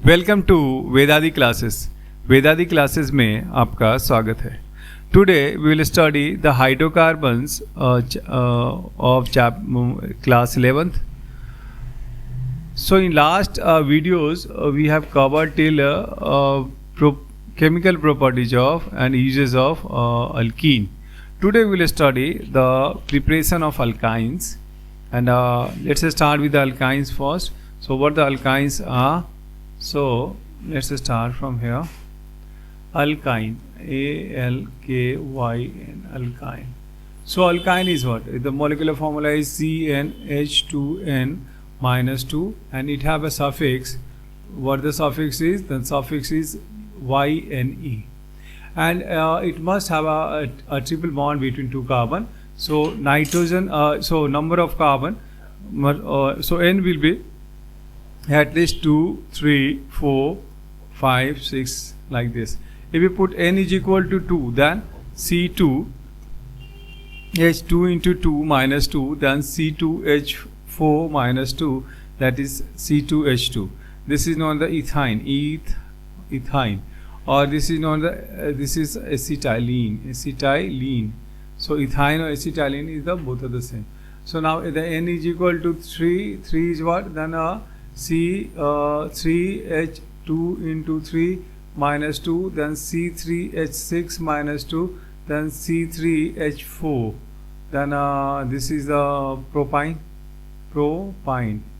Welcome to Vedadi classes. Vedadi classes में आपका स्वागत है। Today we will study the hydrocarbons of class 11th. So in last videos we have covered till chemical properties of and uses of alkene. Today we will study the preparation of alkynes, and let's start with the alkynes first. So what the alkynes are? So let's start from here. Alkyne, A-L-K-Y-N, alkyne. So alkyne is what? The molecular formula is CnH2n minus 2, and it have a suffix. What the suffix is? The suffix is YNE, and it must have a triple bond between two carbon. So nitrogen, so number of carbon, so N will be at least 2, 3, 4, 5, 6 like this. If you put N is equal to 2, then C2 H2 into 2 minus 2, then C2H4 minus 2, that is C2H2. This is known as the ethine, or this is known as this is acetylene. So ethine or acetylene is the both are the same. So now the N is equal to 3. 3 is what? Then C3H2 into 3 minus 2, then C3H6 minus 2, then C3H4, then this is the propine.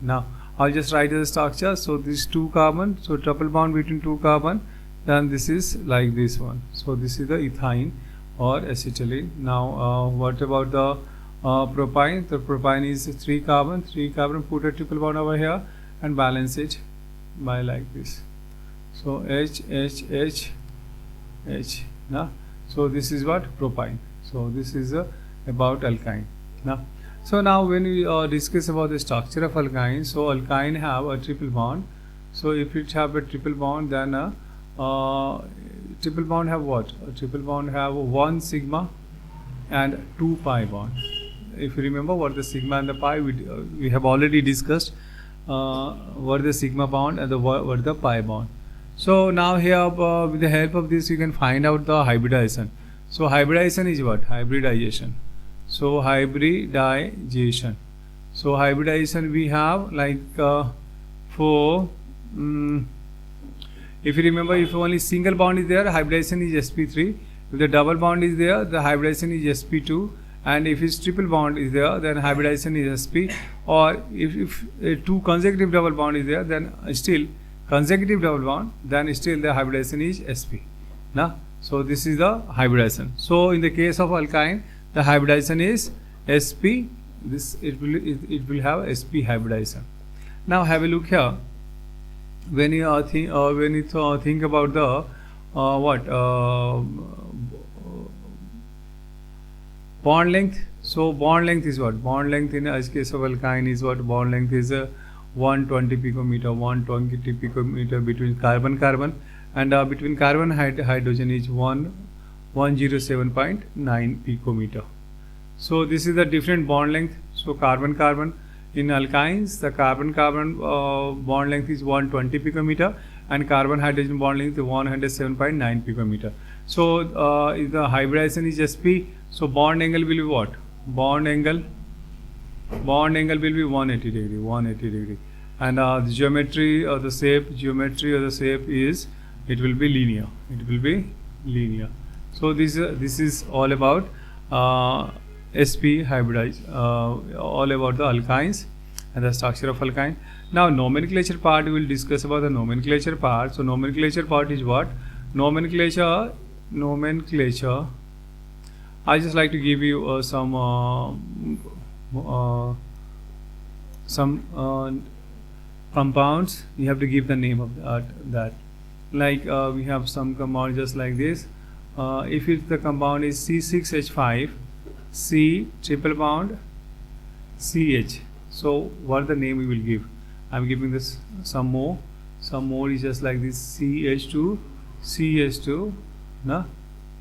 Now I'll just write the structure. So this 2 carbon, so triple bond between 2 carbon, then this is like this one. So this is the ethine or acetylene. Now what about the propine? The propine is 3 carbon, put a triple bond over here and balance it by like this. So H. Now, so this is what? Propine. So this is about alkyne. So now when we discuss about the structure of alkyne, so alkyne have a triple bond. So if it have a triple bond, then triple bond have what? A triple bond have 1 sigma and 2 pi bond. If you remember what the sigma and the pi, we have already discussed what the sigma bond and what the pi bond. So now here with the help of this you can find out the hybridization. So hybridization is what? Hybridization. So hybridization. So hybridization we have like for if you remember, if only single bond is there, hybridization is sp3. If the double bond is there, the hybridization is sp2. And if it's triple bond is there, then hybridization is sp. Or if 2 consecutive double bond is there, then still consecutive double bond, then still the hybridization is sp. So this is the hybridization. So in the case of alkyne, the hybridization is sp. This it will have sp hybridization. Now have a look here. When you think about the bond length. So bond length is what? Bond length in the case of alkyne is what? Bond length is 120 picometer. 120 picometer between carbon and between carbon hydrogen is 107.9 picometer. So this is the different bond length. So carbon in alkynes, the carbon bond length is 120 picometer, and carbon hydrogen bond length is 107.9 picometer. So if the hybridization is sp, so bond angle will be what? Bond angle will be 180 degree, and the geometry of the shape is it will be linear. So this is all about sp hybridize, all about the alkynes and the structure of alkyne. Now nomenclature part, we will discuss about the nomenclature part. So nomenclature part is what? Nomenclature. I just like to give you some compounds. You have to give the name of that. Like we have some compound just like this. If the compound is C6H5, C triple bond CH. So what the name we will give? I'm giving this some more. Some more is just like this CH2, CH2,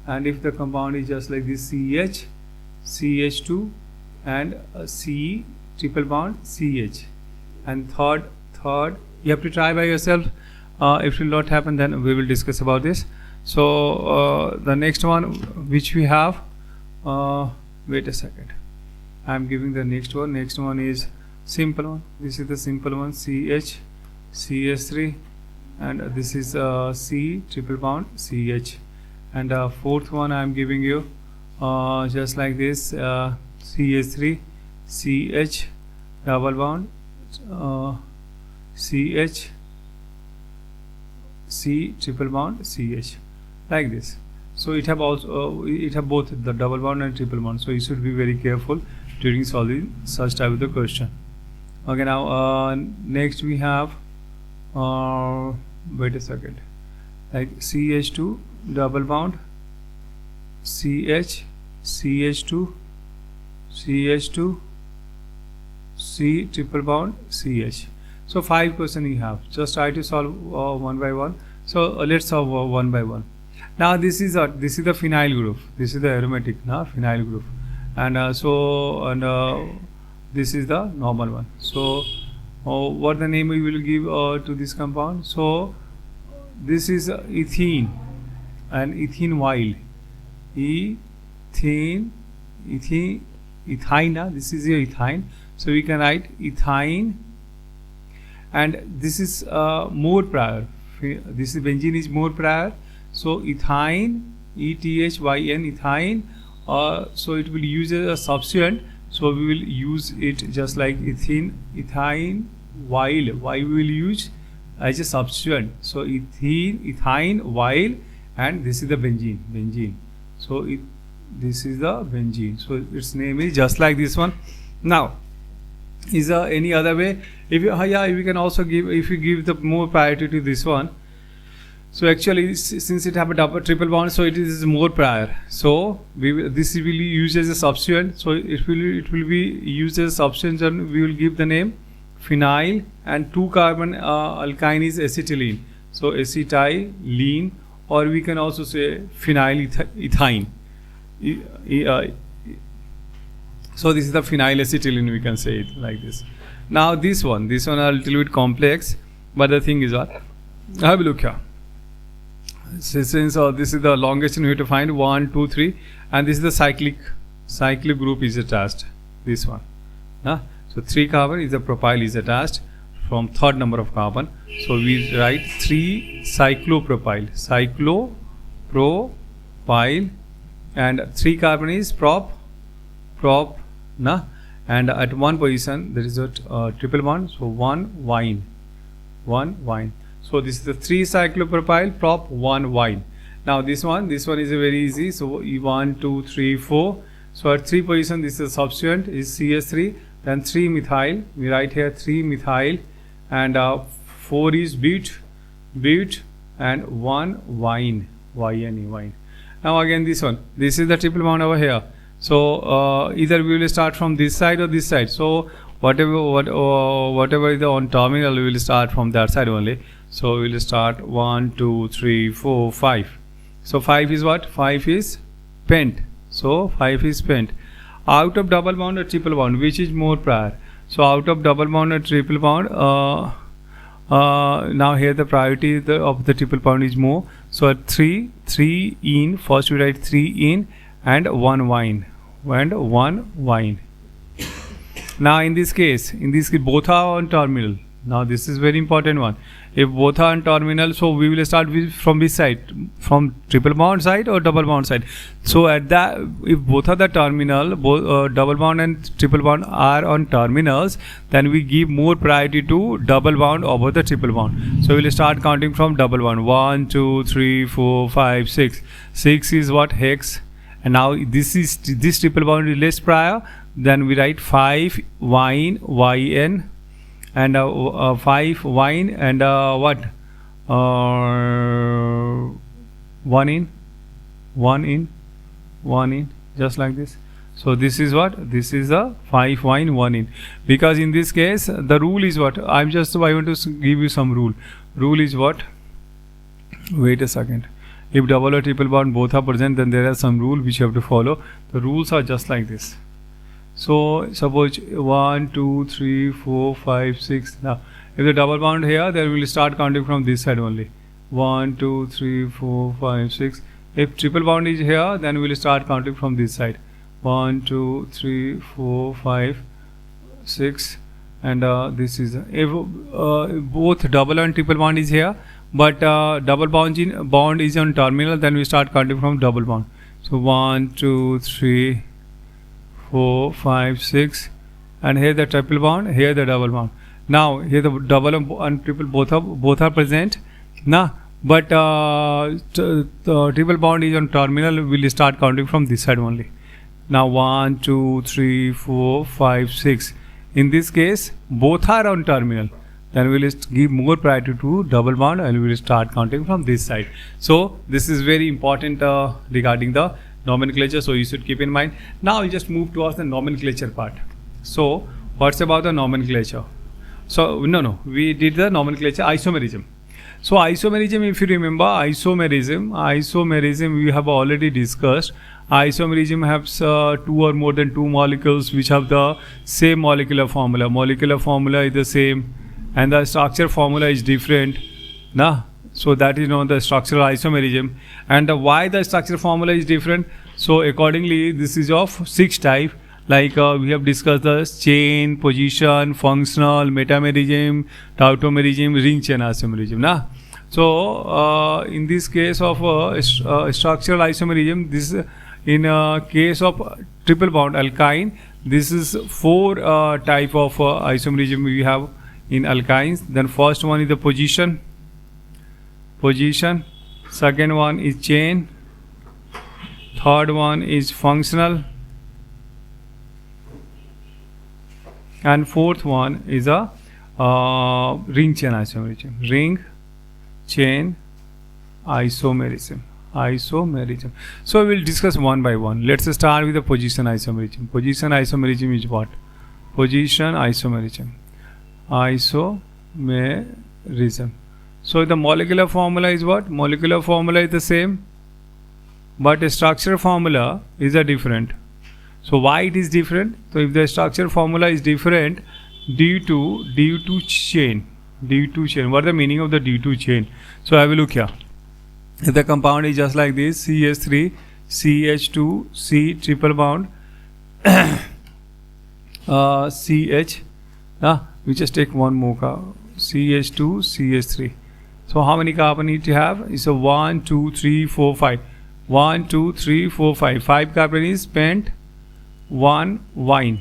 and if the compound is just like this CH2 and C triple bond CH, and third you have to try by yourself If it will not happen, then we will discuss about this. So the next one which we have, wait a second, I am giving the next one. Next one is simple one. This is the simple one, CH CH3, and this is C triple bond CH. And fourth one I am giving you just like this, CH3 CH double bond CH C triple bond CH, like this. So it have also it have both the double bond and triple bond, so you should be very careful during solving such type of the question. Okay, now next we have wait a second, like CH2 double bond CH CH2 CH2 C triple bond CH. So 5 questions you have. Just try to solve one by one. So let's solve one by one. Now this is the phenyl group. This is the aromatic phenyl group, and this is the normal one. So what the name we will give to this compound? So this is ethene and ethene vial. Ethene. This is your ethine. So we can write ethine, and this is more prior. This is benzene is more prior. So ethine, ETHYN, ethine. So it will use as a substituent. So we will use it just like ethine vial. Why we will use as a substituent? So ethine vial, and this is the benzene. So this is the benzene. So its name is just like this one. Now, is there any other way? If you, we can also give, if you give the more priority to this one. So actually, since it have a triple bond, so it is more prior. So this will be used as a substituent. So it will be used as a substituent, and we will give the name phenyl, and 2 carbon alkyne is acetylene. So acetylene, or we can also say phenylethyne. So this is the phenylacetylene, we can say it like this. Now this one are a little bit complex, but the thing is what? Have a look here. Since this is the longest we have to find 1, 2, 3, and this is the cyclic group is attached. This one. So 3 carbon is the propyl is attached from third number of carbon. So we write 3 cyclopropyl, and 3 carbon is prop, and at one position there is a triple bond. So 1 wine. So this is the 3 cyclopropyl prop 1 wine. Now this one is a very easy. So 1, 2, 3, 4. So at 3 position this is a substituent is CH3, then 3 methyl. We write here 3 methyl, and 4 is bute, and 1 wine. Now again this one. This is the triple bond over here. So either we will start from this side or this side. So whatever is the on terminal, we will start from that side only. So we will start 1, 2, 3, 4, 5. So 5 is what? 5 is pent. So 5 is pent. Out of double bond or triple bond, which is more prior? So out of double bond or triple bond, now here the priority of the triple bond is more. So at 3 in, first we write 3 in, and 1 wine. Now in this case both are on terminal. Now this is very important one. If both are on terminal, so we will start from which side? From triple bond side or double bond side? So at that, if both are the terminal, both double bond and triple bond are on terminals, then we give more priority to double bond over the triple bond. So we will start counting from double bond. 1, 2, 3, 4, 5, 6. 6 is what? Hex. And now this triple bond is less prior. Then we write 5 wine, YN, and 5 wine, and what? 1 in, just like this. So this is what? This is a 5 wine, 1 in. Because in this case, the rule is what? I want to give you some rule. Rule is what? Wait a second. If double or triple bond both are present, then there are some rule which you have to follow. The rules are just like this. So suppose 1, 2, 3, 4, 5, 6. Now If the double bond here, then we will start counting from this side only. 1, 2, 3, 4, 5, 6. If triple bond is here, then we will start counting from this side. 1, 2, 3, 4, 5, 6, and this is if both double and triple bond is here, but double bond is on terminal, then we start counting from double bond. So 1, 2, 3, 4, 5, 6, and here the triple bond, here the double bond. Now here the double and triple both are present, na. But the triple bond is on terminal. We will start counting from this side only. Now 1, 2, 3, 4, 5, 6. In this case, both are on terminal. Then we will give more priority to double bond, and we will start counting from this side. So this is very important regarding the nomenclature. So you should keep in mind. Now we just move towards the nomenclature part. So what's about the nomenclature? So we did the nomenclature isomerism. So isomerism, if you remember, isomerism we have already discussed. Isomerism has two or more than two molecules which have the same molecular formula. Molecular formula is the same, and the structure formula is different. So that is known as structural isomerism. And why the structure formula is different? So accordingly, this is of 6 type. Like we have discussed the chain, position, functional, metamerism, tautomerism, ring chain isomerism. So in this case of structural isomerism, this in case of triple bond alkyne, this is 4 type of isomerism we have in alkynes. Then first one is the position. Second one is chain. Third one is functional. And fourth one is a ring chain isomerism. Ring chain isomerism. So we will discuss one by one. Let's start with the position isomerism. Position isomerism is what? Position isomerism. So the molecular formula is what? Molecular formula is the same, but the structure formula is a different. So why it is different? So if the structure formula is different due to chain. What is the meaning of the due chain? So I will look here. If the compound is just like this, CH3, CH2, C triple bond, CH. We just take one more CH2, CH3. So how many carbon need to have? It's a 1, 2, 3, 4, 5. 1, 2, 3, 4, 5. 5 carbon is spent. 1 wine.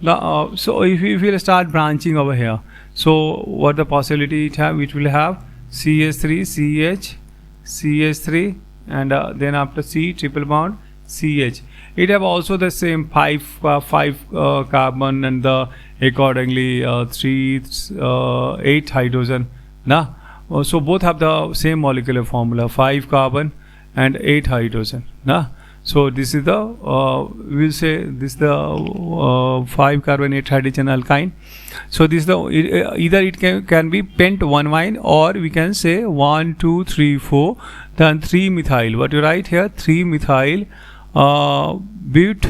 Now, so if we will start branching over here, so what the possibility it will have? CH3, CH, CH3, and then after C triple bond CH. It have also the same 5 carbon, and accordingly 8 hydrogen. So both have the same molecular formula, 5 carbon and 8 hydrogen. So this is the we will say this is the 5 carbon 8 hydrogen alkyne. So this is the either it can be pent 1-wine, or we can say 1, 2, 3, 4, then 3 methyl. What you write here? 3 methyl but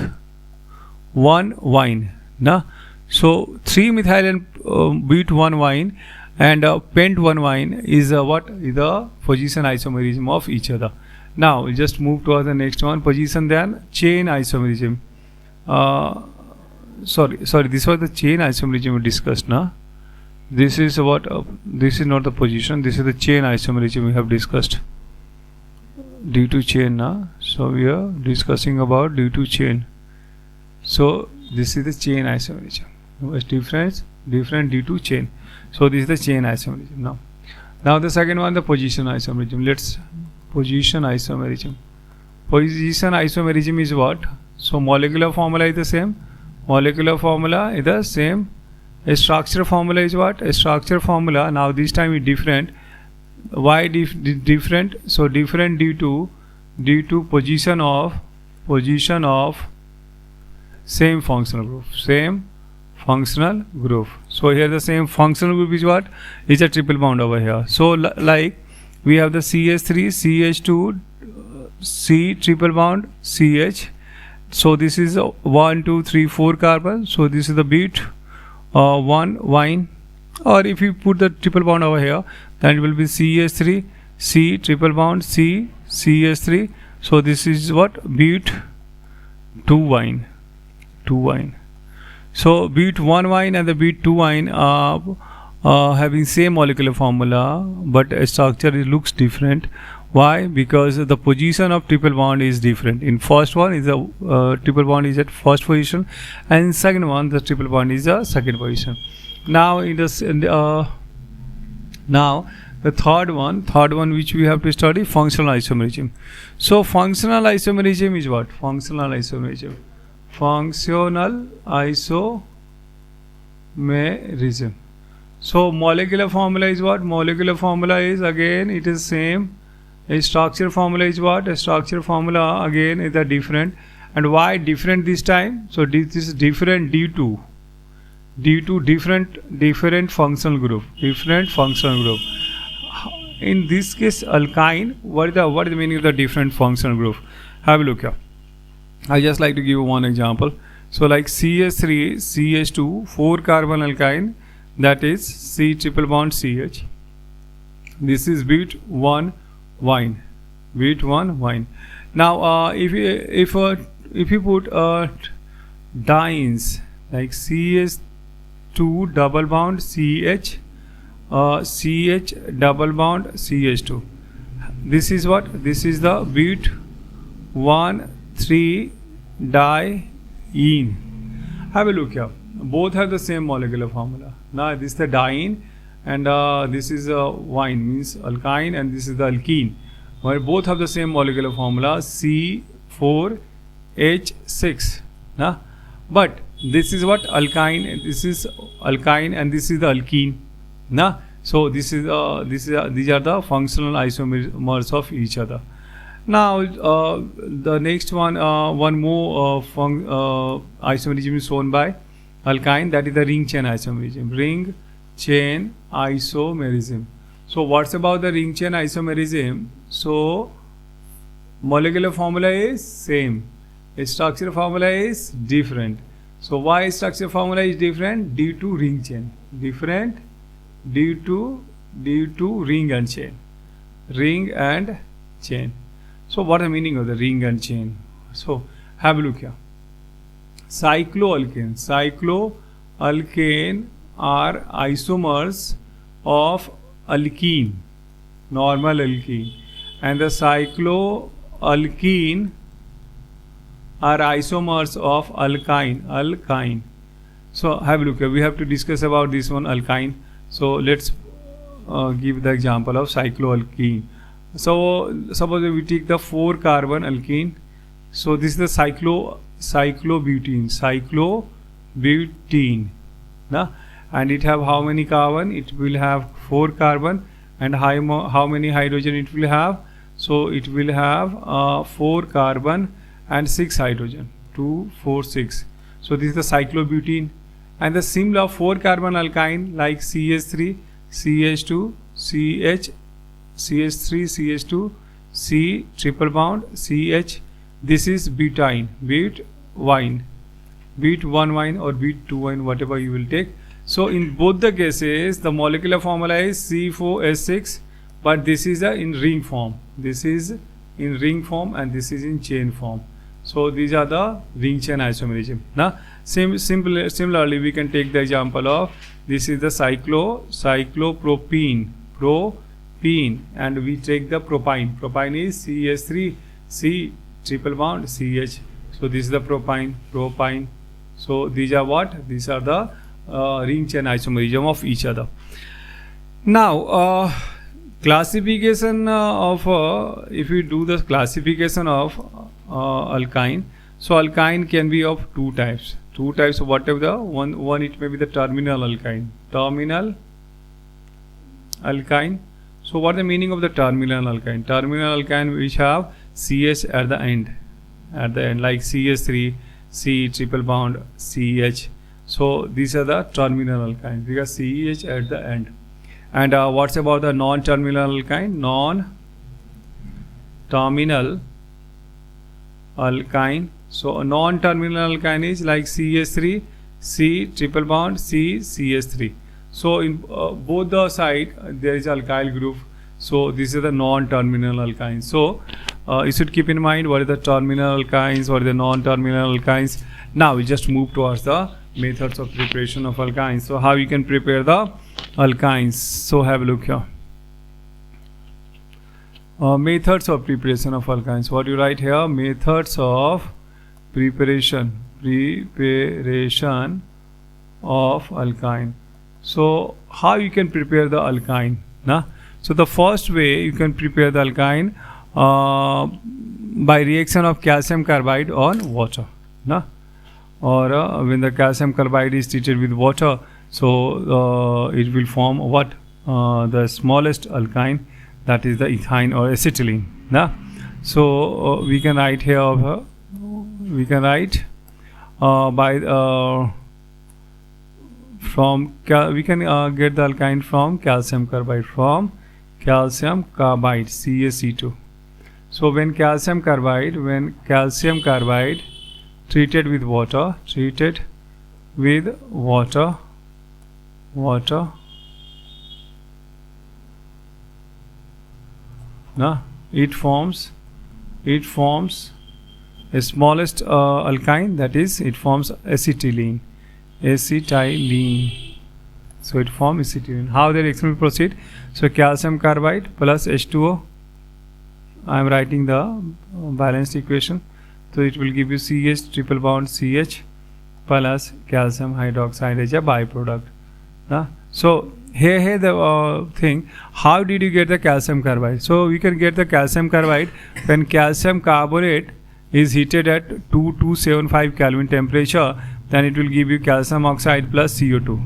1 wine. So 3 methyl and but 1 wine and pent 1 wine is what is the position isomerism of each other. Now we just move towards the next one. Position, then chain isomerism. Sorry, this was the chain isomerism we discussed. This is what this is not the position, this is the chain isomerism we have discussed. Due to chain. So we are discussing about due to chain. So this is the chain isomerism. What's different due to chain. So this is the chain isomerism. Now the second one, the position isomerism. Let's position isomerism. Position isomerism is what? So molecular formula is the same. A structure formula is what? A structure formula. Now this time is different. Why different? So different due to position of same functional group. So here the same functional group is what? Is a triple bond over here. So like we have the CH3, CH2, C triple bond, CH. So this is 1, 2, 3, 4 carbon. So this is the but 1 wine. or if you put the triple bond over here, then it will be CH3, C triple bond, C, CH3. So this is what? Bute 2 wine. So bute 1 wine and the bute 2 wine are having same molecular formula, but a structure looks different. Why? Because the position of triple bond is different. In first one is the triple bond is at first position, and in second one the triple bond is the second position. Now in this now the third one which we have to study, functional isomerism. So functional isomerism is what? Functional isomerism. So molecular formula is what? Molecular formula is, again it is same. A structure formula is what? A structure formula again is a different. And why different this time? So this is different due to different functional group. In this case, alkyne, what is the meaning of the different functional group? Have a look here. I just like to give you one example. So like CH3, CH2, 4 carbon alkyne, that is C triple bond CH. This is bute 1 wine. Now if you put dienes like CH2 double bond CH, CH double bond CH2, this is what? This is the bute 1,3 diene. Have a look here. Both have the same molecular formula. Now this is the diene, and this is wine, means alkyne, and this is the alkene. Well, both have the same molecular formula, C4H6. But this is what? Alkyne. This is alkyne, and this is the alkene. So these are the functional isomers of each other. Now the next one more isomerism is shown by alkyne, that is the ring chain isomerism. So what's about the ring chain isomerism? So molecular formula is same, structure formula is different. So why structure formula is different? Due to ring chain. Different due to ring and chain. So what is the meaning of the ring and chain? So have a look here. Cycloalkane are isomers of alkene, normal alkene, and the cycloalkene are isomers of alkyne. So have a look here. We have to discuss about this one, alkyne. So let's give the example of cycloalkene. So suppose we take the 4 carbon alkene. So this is the cyclobutene, and it have how many carbon? It will have 4 carbon, and how many hydrogen it will have? So it will have 4 carbon and 6 hydrogen, 2, 4, 6. So this is the cyclobutene. And the similar 4 carbon alkyne like CH3, CH2, CH, CH3, CH2, C triple bond, CH. This is butene, bute 1 wine or bute 2 wine, whatever you will take. So in both the cases, the molecular formula is C4H6, but this is in ring form. This is in ring form, and this is in chain form. So these are the ring chain isomerism. Similarly, we can take the example of this is the cyclopropene, and we take the propine. Propine is CH3, C triple bond CH. So this is the propine. So these are what? These are the ring chain isomerism of each other. Now classification of if we do the classification of alkyne, so alkyne can be of two types. Whatever the one it may be the terminal alkyne. So what is the meaning of the terminal alkyne? Terminal alkyne which have CH at the end, like CH3, C triple bond, CH. So these are the terminal alkynes because CH at the end. And what's about the non-terminal alkyne? Non-terminal alkyne. So a non-terminal alkyne is like CH3, C triple bond, C, CH3. So in both the side there is alkyl group. So this is the non-terminal alkynes. So you should keep in mind what is the terminal alkynes, what is the non-terminal alkynes. Now we just move towards the methods of preparation of alkynes. So how you can prepare the alkynes. So have a look here. Methods of preparation of alkynes. What you write here? Methods of preparation of alkyne. So how you can prepare the alkyne? Nah? So the first way you can prepare the alkyne by reaction of calcium carbide on water. Nah? Or when the calcium carbide is treated with water, so it will form what? The smallest alkyne, that is the ethine or acetylene. Nah? So we can write here, we can write we can get the alkyne from calcium carbide, CaC2. So when calcium carbide treated with water, it forms a smallest alkyne, that is it forms acetylene. So it forms acetylene. How the reaction will proceed? So calcium carbide plus H2O, I am writing the balanced equation. So it will give you CH triple bond CH plus calcium hydroxide as a byproduct. So here the thing, how did you get the calcium carbide? So we can get the calcium carbide when calcium carbonate is heated at 2275 Kelvin temperature, then it will give you calcium oxide plus CO2.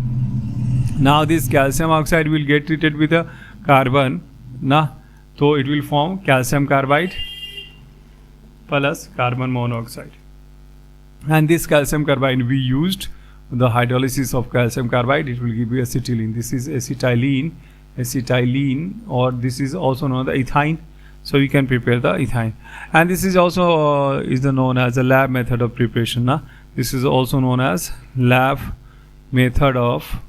Now this calcium oxide will get treated with a carbon, so it will form calcium carbide plus carbon monoxide. And this calcium carbide we used the hydrolysis of calcium carbide, it will give you acetylene. This is acetylene, or this is also known as the ethine. So you can prepare the ethine, and this is also known as the lab method of preparation. This is also known as lab method of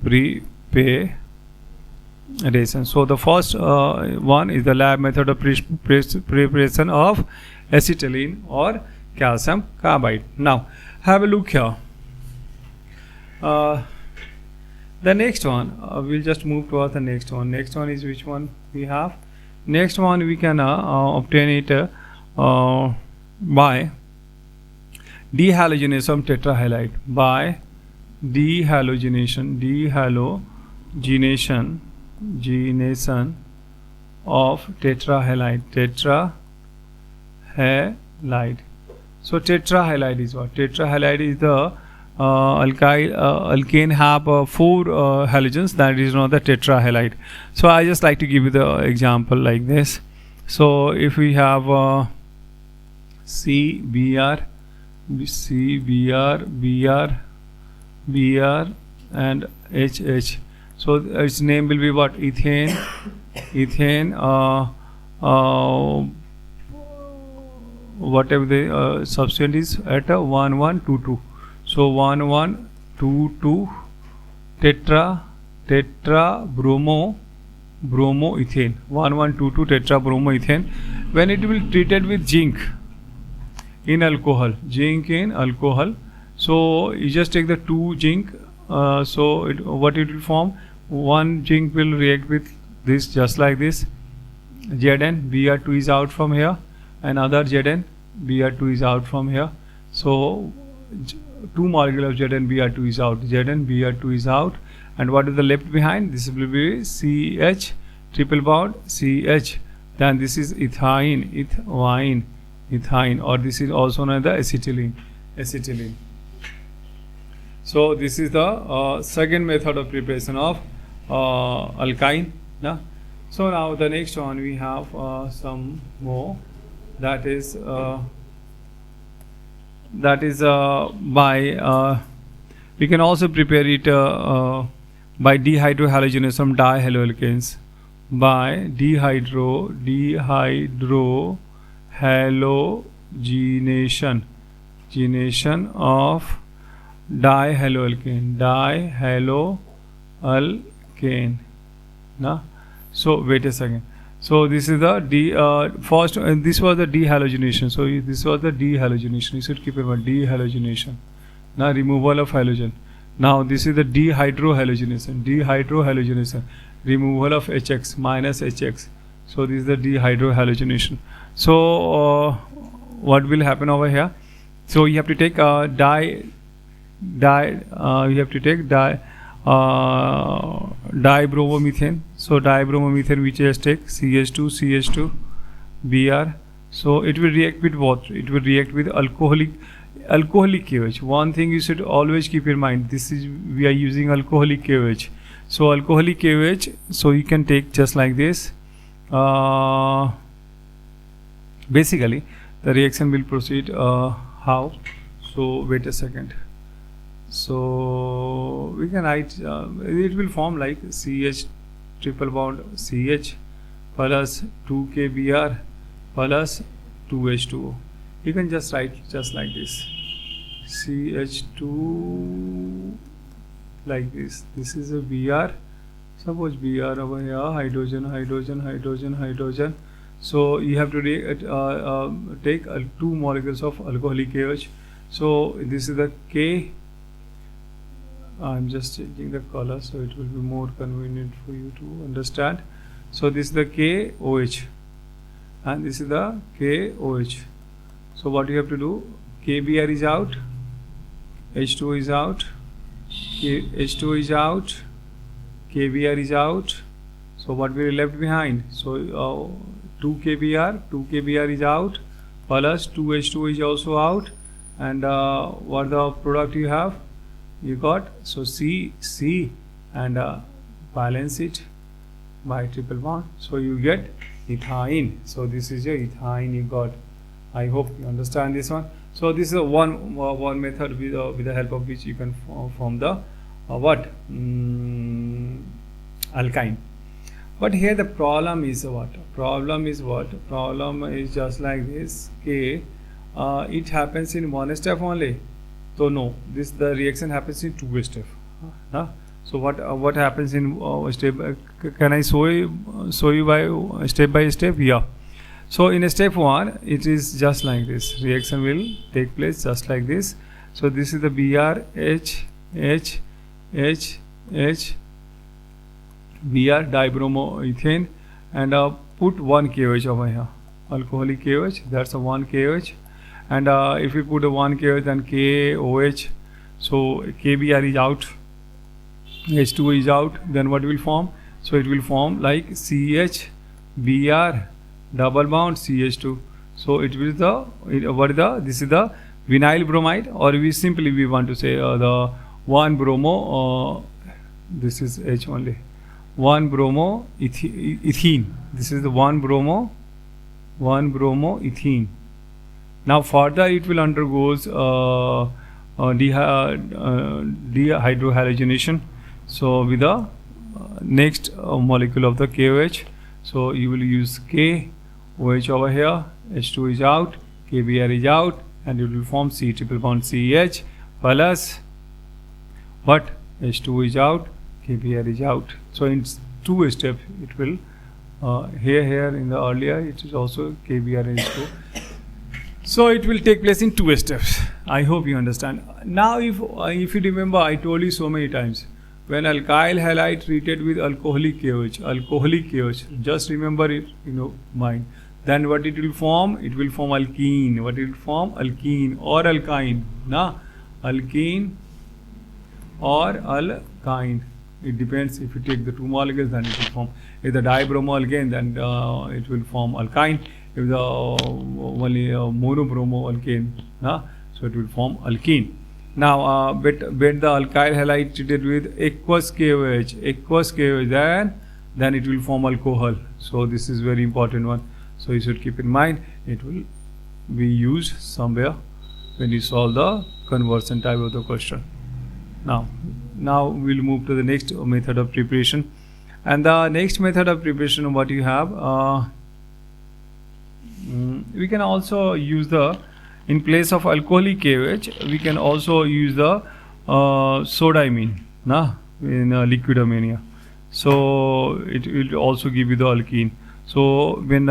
preparation. So the first one is the lab method of preparation of acetylene or calcium carbide. Now have a look here. The next one, we'll just move towards the next one. Next one is which one we have? Next one we can obtain it by dehalogenation tetrahalide. By dehalogenation of tetrahalide. So tetrahalide is what? Tetrahalide is the alkane have 4 halogens, that is not the tetrahalide. So I just like to give you the example like this. So if we have Cbr, Br and HH, so its name will be what? Ethane whatever the substance is at 1122. So 1122 tetrabromoethane, 1122 tetrabromoethane. When it will treated with zinc in alcohol, so you just take the 2 zinc. So what it will form? 1 zinc will react with this, just like this. Zn, Br2 is out from here. Another Zn, Br2 is out from here. So 2 molecules of Zn, Br2 is out. Zn, Br2 is out. And what is the left behind? This will be CH triple bond CH. Then this is ethine, or this is also known as the acetylene. So this is the second method of preparation of alkyne. So now the next one we have some more, that is by we can also prepare it by dehydrohalogenation dihaloalkanes, by dehydrohalogenation of dihaloalkane. Now, so wait a second. So this is the first, and this was the dehalogenation. So this was the dehalogenation. You should keep in mind dehalogenation. Now removal of halogen. Now this is the dehydrohalogenation. Dehydrohalogenation, removal of HX minus HX. So this is the dehydrohalogenation. So what will happen over here? So you have to take dibromomethane. So dibromomethane, which is take CH2 Br. So it will react with what? It will react with alcoholic KOH. One thing you should always keep in mind, this is, we are using alcoholic KOH. So alcoholic KOH, so you can take just like this. Basically the reaction will proceed how? So wait a second. So we can write, it will form like CH triple bond CH plus 2KBr plus 2H2O. You can just write just like this, CH2 like this. This is a Br. Suppose Br over here, hydrogen. So you have to take 2 molecules of alcoholic KOH. So this is the K. I'm just changing the color so it will be more convenient for you to understand. So this is the KOH and this is the KOH. So what you have to do, KBr is out, H2O is out, H2O is out, KBr is out. So what will be left behind? So 2KBr is out, plus 2H2O is also out, and what the product you have? You got, so C and balance it by triple bond. So you get ethine. So this is your ethine you got. I hope you understand this one. So this is one method with the help of which you can form the alkyne. But here the problem is what? Problem is just like this. K, it happens in one step only. So no, the reaction happens in 2 steps. So what happens in step? Can I show you by step? Yeah. So in step 1, it is just like this. Reaction will take place just like this. So this is the Br H Br dibromoethane, and put 1 KOH over here, alcoholic KOH. That's a 1 KOH. And if we put a 1 KOH, then KOH, so KBr is out, H2O is out, then what will form? So it will form like CH Br double bond CH2. So it will this is the vinyl bromide, or we want to say the 1 bromo, this is H only, 1 bromo ethene. This is the 1 bromo ethene. Now further it will undergoes dehydrohalogenation. So with the next molecule of the KOH, so you will use KOH over here, H2 is out, KBr is out, and it will form C triple bond CH plus what? H2 is out, KBr is out. So in 2 steps it will here in the earlier it is also KBr and H2. So it will take place in 2 steps. I hope you understand. Now if you remember, I told you so many times, when alkyl halide treated with alcoholic KOH, just remember it, mind. Then what it will form? It will form alkene. What it will form? Alkene or alkyne. Alkene or alkyne. It depends. If you take the 2 molecules, then it will form. If the dibromo alkane, then it will form alkyne. If the only monobromo alkane, so it will form alkene. Now, bet the alkyl halide treated with aqueous KOH, then it will form alcohol. So this is very important one. So you should keep in mind, it will be used somewhere when you solve the conversion type of the question. Now we'll move to the next method of preparation. And the next method of preparation, what you have, we can also use in place of alcoholic KOH, we can also use the sodiamine, na, in liquid ammonia. So it will also give you the alkene. So when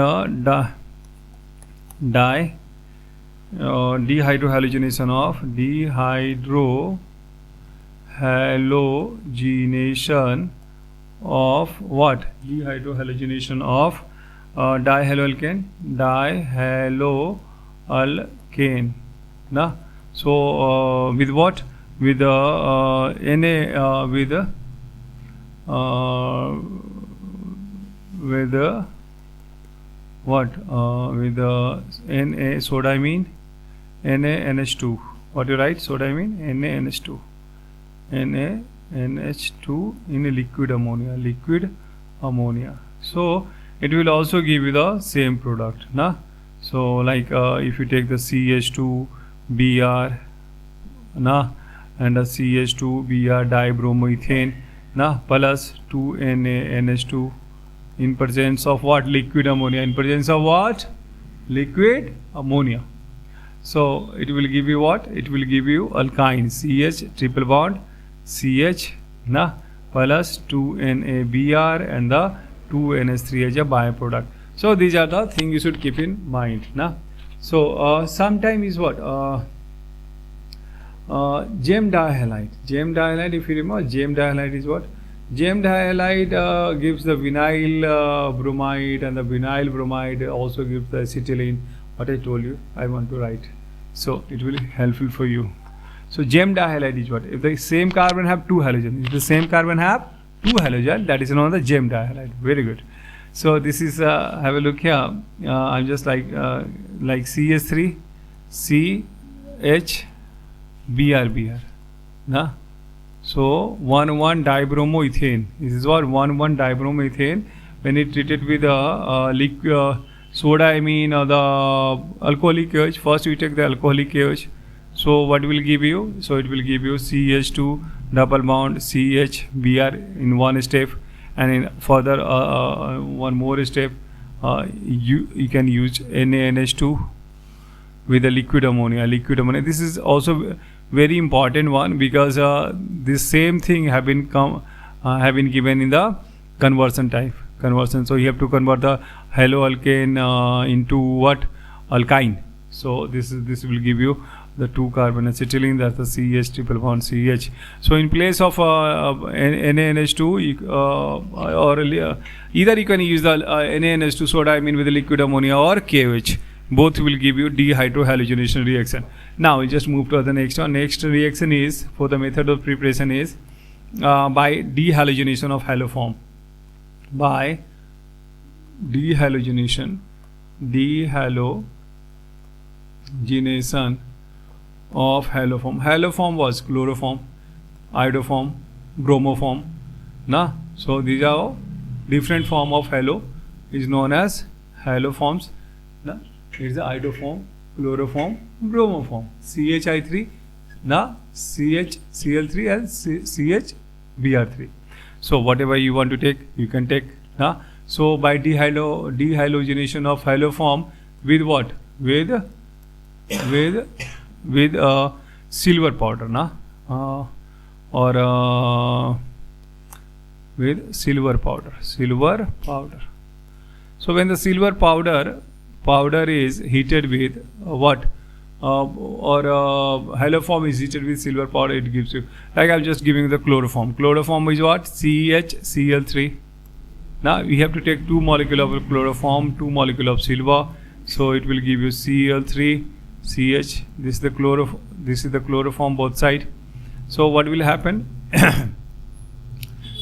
dehydrohalogenation of dehydrohalogenation of what? Dehydrohalogenation of dihaloalkane, na. So with what? With Na with what? With Na sodiamine, NaNH2. What you write? Sodiamine, NaNH2. NaNH2 in a liquid ammonia. So it will also give you the same product, na. So like if you take the CH2Br, na, and a CH2Br dibromoethane, na, plus 2NaNH2 in presence of what? Liquid ammonia. In presence of what? Liquid ammonia. So it will give you what? It will give you alkyne, CH triple bond CH, na, plus 2NaBr and the 2NH3 as a byproduct. So these are the things you should keep in mind, na. So sometime is what? Gem dihalide. Gem dihalide, if you remember, gem dihalide is what? Gem dihalide gives the vinyl bromide, and the vinyl bromide also gives the acetylene. What I told you, I want to write. So it will be helpful for you. So gem dihalide is what? If the same carbon have two halogens, if the same carbon have two halogens, that is known as the gem dihalide. Very good. So this is have a look here. I'm just like CH3 CH Br, na. So 1,1 dibromoethane. This is what? 1,1 dibromoethane. When it treated with liquid sodiamine or the alcoholic OH, first we take the alcoholic OH. So what will give you? So it will give you CH2 double bond CH-Br in one step, and in further one more step you can use NaNH2 with the liquid ammonia. This is also very important one, because this same thing have been given in the conversion type. So you have to convert the haloalkane into what? Alkyne. So this will give you the 2 carbon acetylene, that's the CH triple bond CH. So in place of NaNH2 or either you can use the NaNH2 sodiamine with the liquid ammonia or KOH. Both will give you dehydrohalogenation reaction. Now we just move to the next one. Next reaction is, for the method of preparation, is by dehalogenation of haloform. By dehalogenation of haloform. Haloform was chloroform, iodoform, bromoform, na. So these are different form of halo is known as haloforms, na. It is the iodoform, chloroform, bromoform, CHI3, na, CHCl3 and CHBr3. So whatever you want to take, you can take, na. So by dehalogenation of haloform with what? With silver powder, na, or with silver powder. So when the silver powder is heated with what? Or haloform is heated with silver powder, it gives you, like I'm just giving the chloroform. Chloroform is what? CHCl3. Now we have to take 2 molecule of chloroform, 2 molecule of silver. So it will give you Cl3 CH. This is the chloroform both side. So what will happen?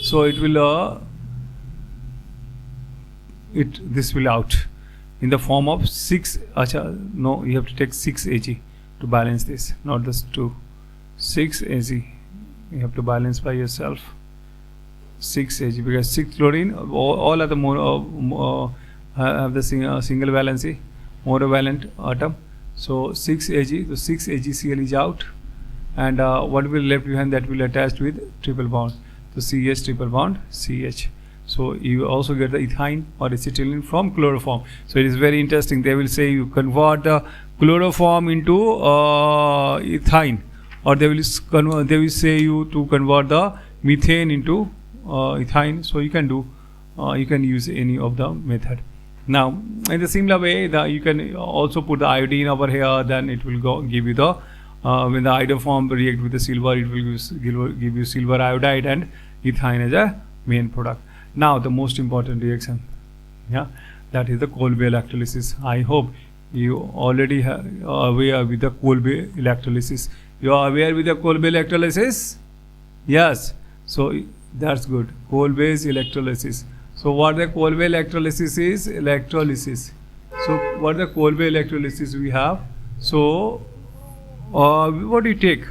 So it will this will out in the form of 6. No, you have to take 6 Ag to balance this, not this 2. 6 Ag you have to balance by yourself. 6 Ag, because 6 chlorine, all are the have the single valency, monovalent atom. So 6 Ag, so 6 AgCl is out, and what will left behind, that will attach with triple bond. So CH triple bond CH. So you also get the ethyne or acetylene from chloroform. So it is very interesting. They will say you convert the chloroform into ethyne or they will say you to convert the methane into ethane. So you can do, you can use any of the method. Now in the similar way, you can also put the iodine over here, then it will give you the when the iodoform react with the silver, it will give you silver iodide and ethane as a main product. Now the most important reaction, yeah, that is the Kolbe electrolysis. I hope you already are aware with the Kolbe electrolysis. You are aware with the Kolbe electrolysis? Yes. So that's good. Kolbe's electrolysis. So what the Kolbe electrolysis is? Electrolysis. So what the Kolbe electrolysis we have? So what do you take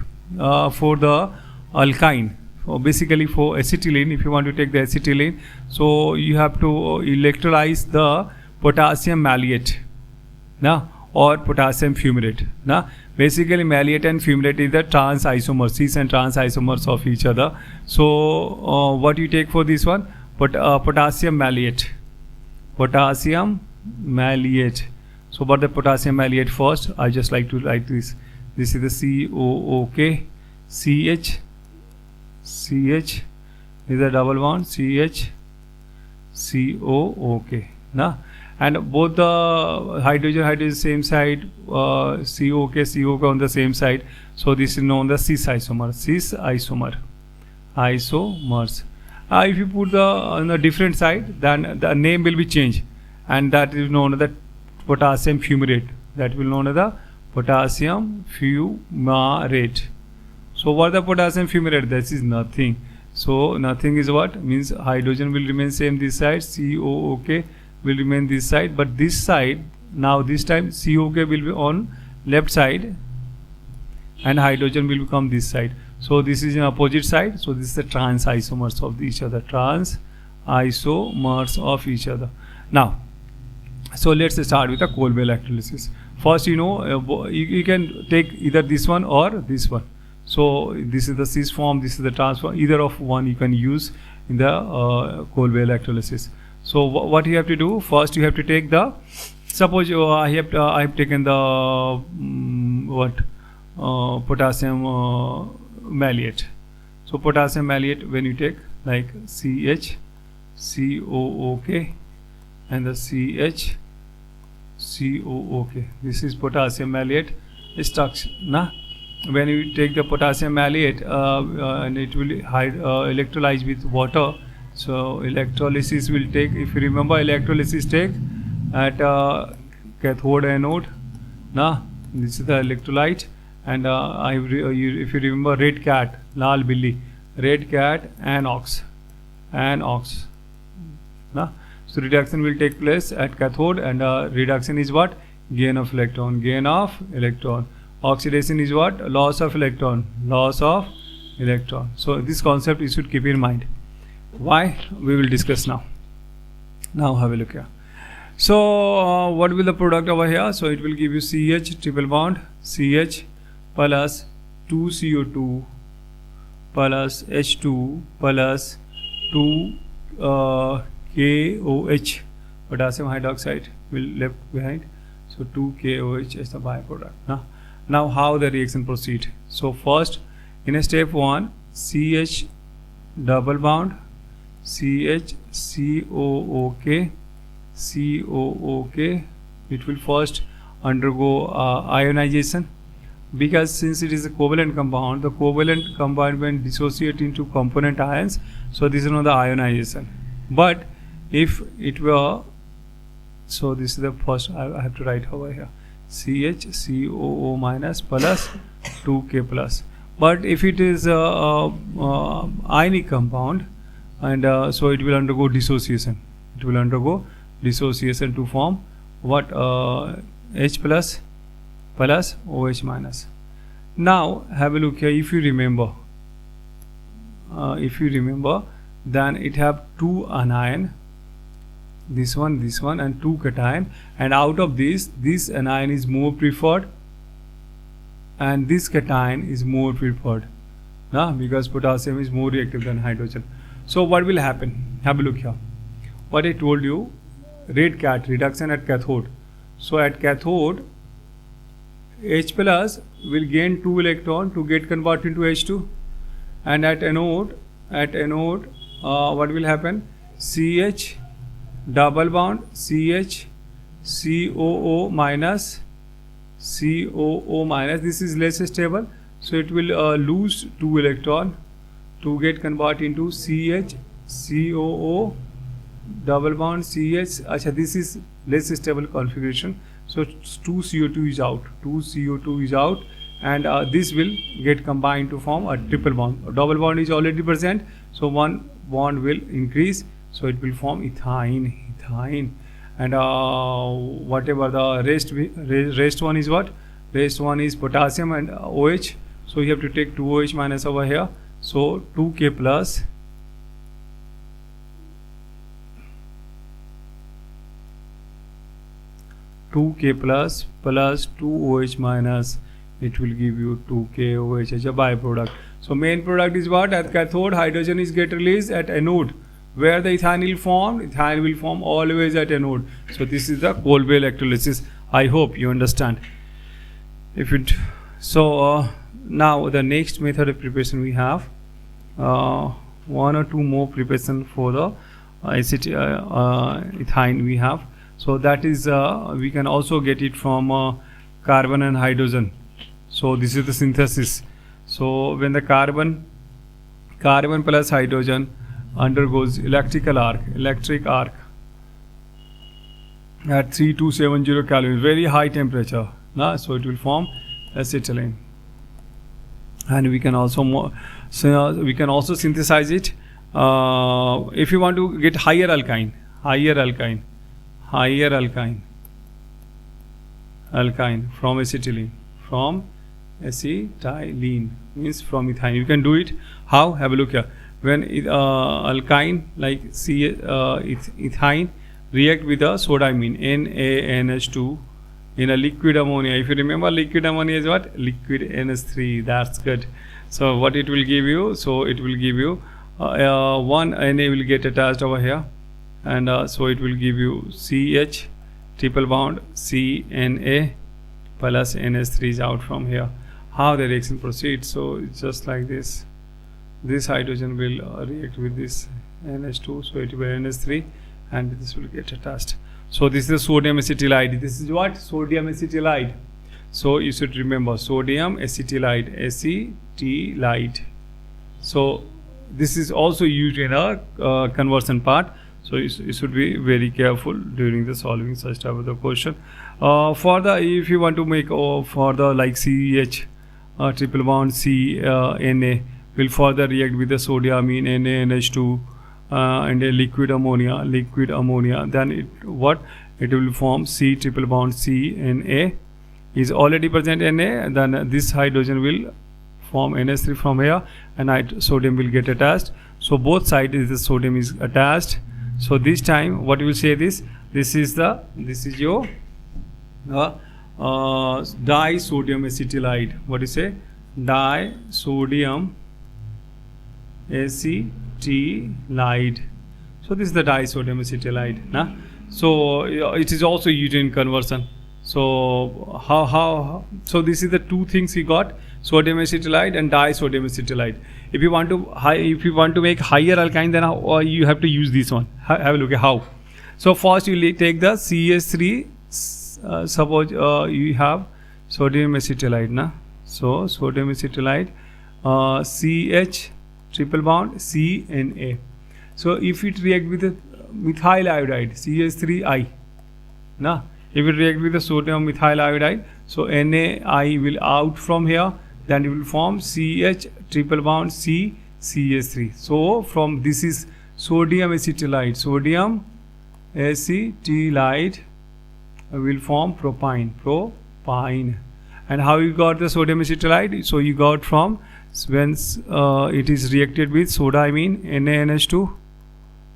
for the alkyne? So basically for acetylene, if you want to take the acetylene, so you have to electrolyze the potassium malate, na, or potassium fumarate. Na. Basically malate and fumarate is the trans isomers, cis and trans isomers of each other. So what you take for this one? Potassium malate. Potassium malate. So what the potassium malate first? I just like to write this. This is the COOK, CH is a double bond, CH, COOK. Na? And both the hydrogen same side, COK on the same side. So this is known as cis isomer. Isomers. If you put on a different side, then the name will be changed, and that is known as the potassium fumarate. That will known as the potassium fumarate. So what the potassium fumarate? This is nothing. So nothing is what? Means hydrogen will remain same this side, COOK will remain this side, but this side, now this time COK will be on left side and hydrogen will become this side. So this is an opposite side. So this is the trans isomers of each other. Trans isomers of each other. Now, so let's start with the Kolbe electrolysis. First, you know, you can take either this one or this one. So this is the cis form, this is the trans form. Either of one you can use in the Kolbe electrolysis. So what you have to do? First, you have to take the. Suppose I have taken the potassium malate. So potassium malate, when you take like CH, COOK, and the CH, COOK. This is potassium malate structure. Na? When you take the potassium malate and it will electrolyze with water. So electrolysis will take, if you remember, electrolysis take at cathode anode. Na? This is the electrolyte. And if you remember, red cat, lal billi, red cat, anox. Na? So reduction will take place at cathode, and reduction is what? Gain of electron. Oxidation is what? Loss of electron. So this concept you should keep in mind. Why? We will discuss now. Now have a look here. So what will the product over here? So it will give you CH triple bond, CH plus 2CO2 plus H2 plus 2 KOH, potassium hydroxide will left behind. So 2 KOH is the byproduct. Now how the reaction proceed? So first, in a step 1, CH double bond, CH COOK, it will first undergo ionization, because since it is a covalent compound, the covalent compound when dissociate into component ions, so this is not the ionization. But if it were, so this is the first, I have to write over here, CHCOO minus plus 2K plus. But if it is ionic compound, and so it will undergo dissociation. It will undergo dissociation to form what? H plus plus OH minus. Now have a look here. If you remember, then it have 2 anion, this one and 2 cation, and out of this anion is more preferred and this cation is more preferred, because potassium is more reactive than hydrogen. So what will happen? Have a look here. What I told you, red cat, reduction at cathode. So at cathode H plus will gain 2 electron to get converted into H2, and at anode what will happen? CH double bond CH COO minus this is less stable, so it will lose 2 electron to get converted into CH COO double bond CH. Acha, this is less stable configuration, so 2 CO2 is out, and this will get combined to form a triple bond. A double bond is already present, so one bond will increase, so it will form ethine, and whatever the rest one is what? Rest one is potassium and OH, so you have to take 2 OH minus over here, so 2K plus plus 2 OH minus, it will give you 2K OH as a byproduct. So main product is what? At cathode, hydrogen is get released. At anode, where the ethane will form? Ethane will form always at anode. So this is the Kolbe electrolysis. I hope you understand. Now the next method of preparation we have 1 or 2 more preparation for the ethine we have. So that is we can also get it from carbon and hydrogen. So this is the synthesis. So when the carbon plus hydrogen undergoes electric arc at 3270 Kelvin, very high temperature, so it will form acetylene, and we can also synthesize it. If you want to get higher alkyne from acetylene, means from ethine. You can do it. How? Have a look here. When alkyne like ethine react with a soda-amine NaNH2 in a liquid ammonia. If you remember, liquid ammonia is what? Liquid NH3. That's good. So what it will give you? So it will give you one Na will get attached over here, and so it will give you CH triple bond CNA plus NH3 is out from here. How the reaction proceeds? So it's just like this. This hydrogen will react with this NH2, so it will be NH3, and this will get attached. So this is sodium acetylide. This is what? Sodium acetylide. So you should remember sodium acetylide. So this is also used in a conversion part. So you should be very careful during the solving such type of the question. If you want to make for the like CH triple bond Na will further react with the sodium-amine NaNH2 and a liquid ammonia. Then it will form C triple bond CNA. Is already present Na. Then this hydrogen will form NH3 from here, and sodium will get attached. So both sides the sodium is attached. So this time what you will say this is your disodium acetylide. What do you say? Disodium acetylide. So this is the disodium acetylide. So it is also used in conversion. So so this is the two things we got: sodium acetylide and disodium acetylide. If you want to make higher alkyne, then you have to use this one. Have a look at how. So first you take the CH3. Suppose you have sodium acetylide, so sodium acetylide CH triple bond CNA. So if it react with the methyl iodide CH3I, if it react with the sodium methyl iodide, so NaI will out from here, then it will form CH triple bond CH3. So from this is sodium acetylide. Sodium acetylide will form propyne. And how you got the sodium acetylide? So you got from when it is reacted with soda-amine NaNH2,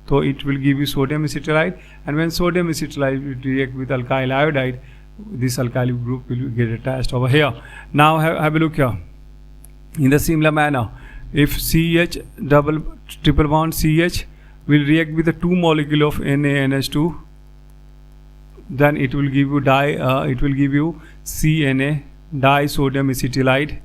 so it will give you sodium acetylide, and when sodium acetylide will react with alkyl iodide, this alkyl group will get attached over here. Now have a look here. In the similar manner, if CH triple bond CH will react with the 2 molecule of NaNH2, then it will give you CNA disodium acetylide.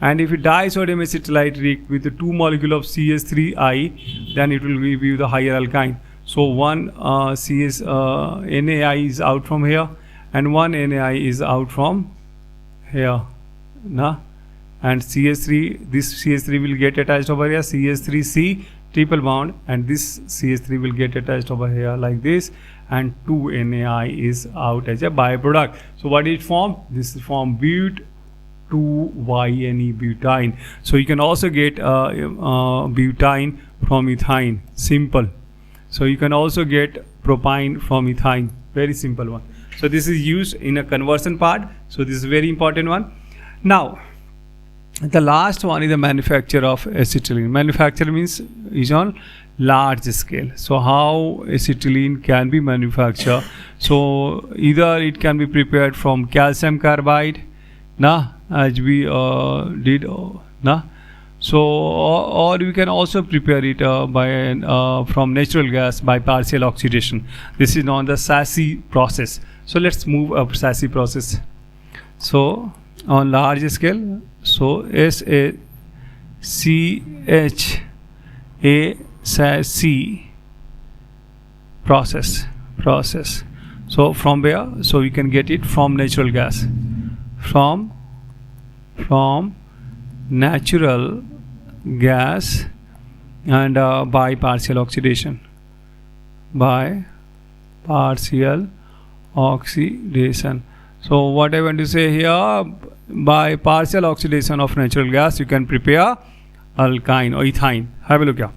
And if disodium acetylide react with the 2 molecule of CH3I, then it will give you the higher alkyne. So one NAI is out from here, and one NAI is out from here. Nah? And CH3, this CH3 will get attached over here, CH3C triple bond, and this CH3 will get attached over here like this, and 2 NAI is out as a byproduct. So what it form? This is form but 2YNE butane. So you can also get butane from ethine. Simple. So you can also get propane from ethine. Very simple one. So this is used in a conversion part. So this is a very important one. Now, the last one is the manufacture of acetylene. Manufacture means is on large scale. So how acetylene can be manufactured? So either it can be prepared from calcium carbide, as we did, so or we can also prepare it from natural gas by partial oxidation. This is known as the Cbse process. So let's move up Cbse process. So on large scale, so SaCH process. So from where? So we can get it from natural gas, from natural gas, and by partial oxidation. So what I want to say here, by partial oxidation of natural gas, you can prepare alkyne or ethine. Have a look here.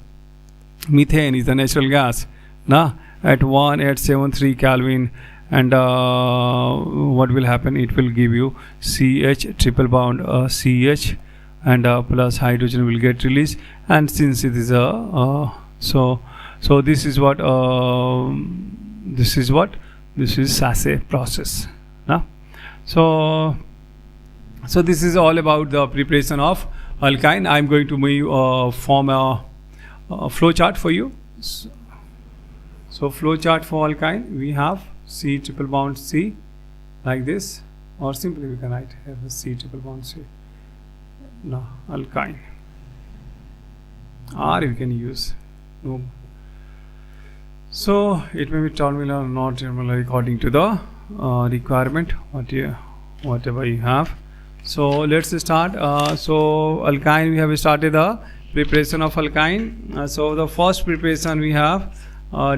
Methane is the natural gas, at 1873 Kelvin, and what will happen? It will give you CH triple bond CH, and plus hydrogen will get released. And since it is a so this is what this is Cbse process. So this is all about the preparation of alkyne. I am going to form a flow chart for you. So flow chart for alkyne, we have C triple bond C like this, or simply we can write here the C triple bond C. No, alkyne. Or we can use no. So it may be terminal or not terminal according to the requirement, whatever you have. So let's start. So alkyne, we have started the preparation of alkyne. So the first preparation we have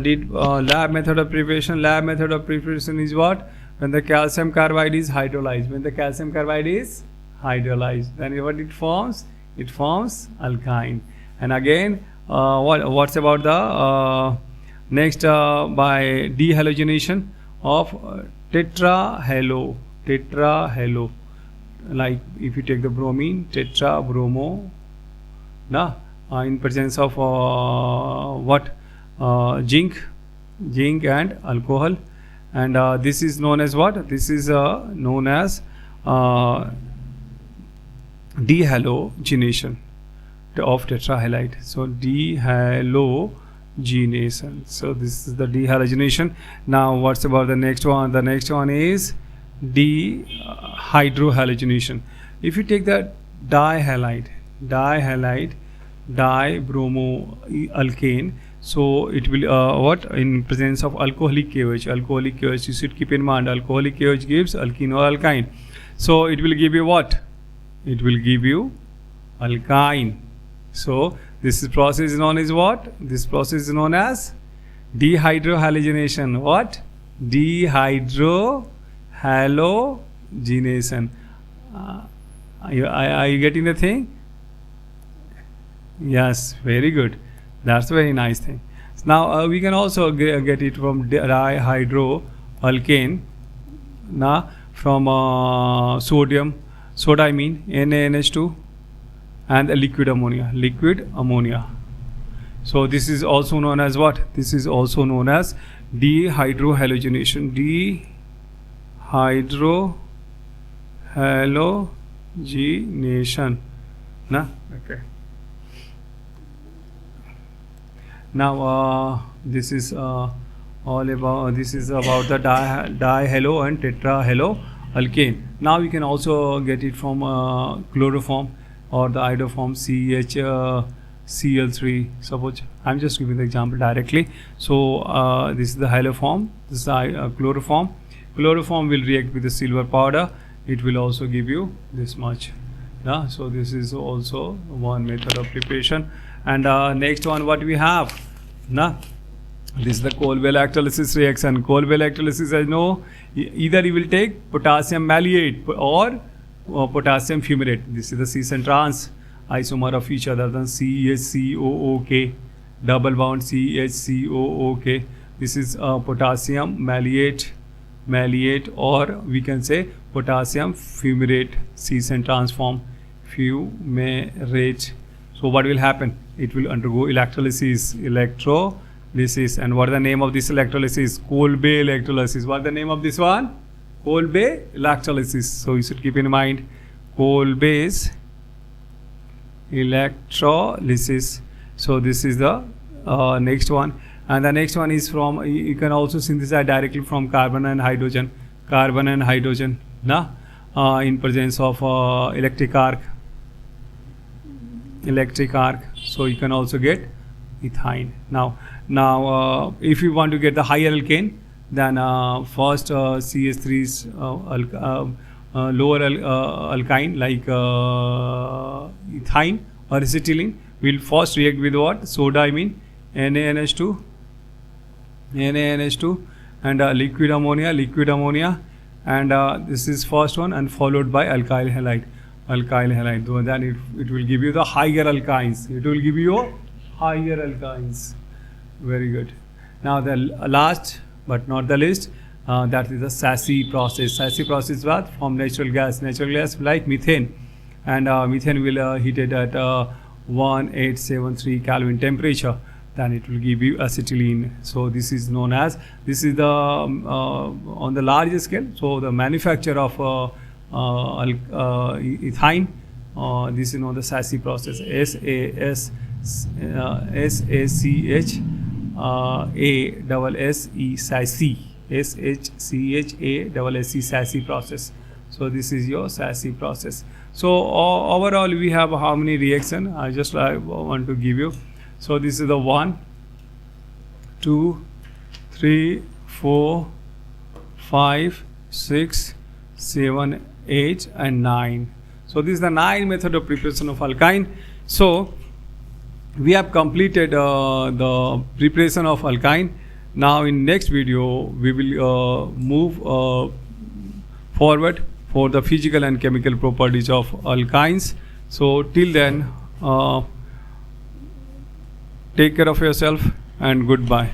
did lab method of preparation. Lab method of preparation is what? When the calcium carbide is hydrolyzed. When the calcium carbide is hydrolyzed, then what it forms? It forms alkyne. And again, what's about the next by dehalogenation of tetrahalo. Like if you take the bromine, tetrabromo, in presence of zinc and alcohol, and this is known as what? This is known as dehalogenation of tetrahalide. So dehalogenation. So this is the dehalogenation. Now what's about the next one? The next one is dihydrohalogenation. If you take the dihalide, dibromoalkane, so it will what? In presence of alcoholic KOH. Alcoholic KOH, you should keep in mind, alcoholic KOH gives alkene or alkyne. So it will give you what? It will give you alkyne. So this process is known as what? This process is known as dehydrohalogenation. What? Dehydrohalogenation. Are you getting the thing? Yes, very good. That's a very nice thing. Now we can also get it from dihydroalkane, from soda I mean NaNH2, and the liquid ammonia. So this is also known as what? This is also known as dehydrohalogenation. Dehydrohalogenation. Okay. Now this is all about the dihalo and tetrahalo alkane. Now we can also get it from chloroform or the iodoform CHCl3. Suppose I'm just giving the example directly. So this is the haloform, this is the chloroform. Chloroform will react with the silver powder. It will also give you this much. Yeah, so this is also one method of preparation. And next one, what we have? Nah, this is the Kolbe electrolysis reaction. Kolbe electrolysis, I know, either you will take potassium malleate or potassium fumarate. This is the cis and trans isomer of each other. Then CHCOOK, double bound CHCOOK. This is potassium malleate, or we can say potassium fumarate, cis and trans form, fumarate. So what will happen? It will undergo electrolysis. And what is the name of this electrolysis? Kolbe electrolysis. What is the name of this one? Kolbe electrolysis. So you should keep in mind Kolbe's electrolysis. So this is the next one. And the next one is from, you can also synthesize directly from carbon and hydrogen. In presence of electric arc. So you can also get ethine. Now if you want to get the higher alkane, then first CH3's lower alkyne like ethine or acetylene will first react with what? Soda-amine, NaNH2 and liquid ammonia, and this is first one, and followed by alkyl halide. So then it will give you the higher alkynes. Very good. Now the last but not the least, that is the Cbse process. Cbse process is what? From natural gas like methane, and methane will heated at 1873 Kelvin temperature. Then it will give you acetylene. So this is known as, this is the on the larger scale. So the manufacture of ethine, this is known as the Cbse process. Cbse process. So this is your Cbse process. So overall we have how many reaction? I want to give you. So this is the 1, 2, 3, 4, 5, 6, 7, 8 and 9. So this is the 9 method of preparation of alkyne. So we have completed the preparation of alkyne. Now in next video we will move forward for the physical and chemical properties of alkynes. So till then, take care of yourself and goodbye.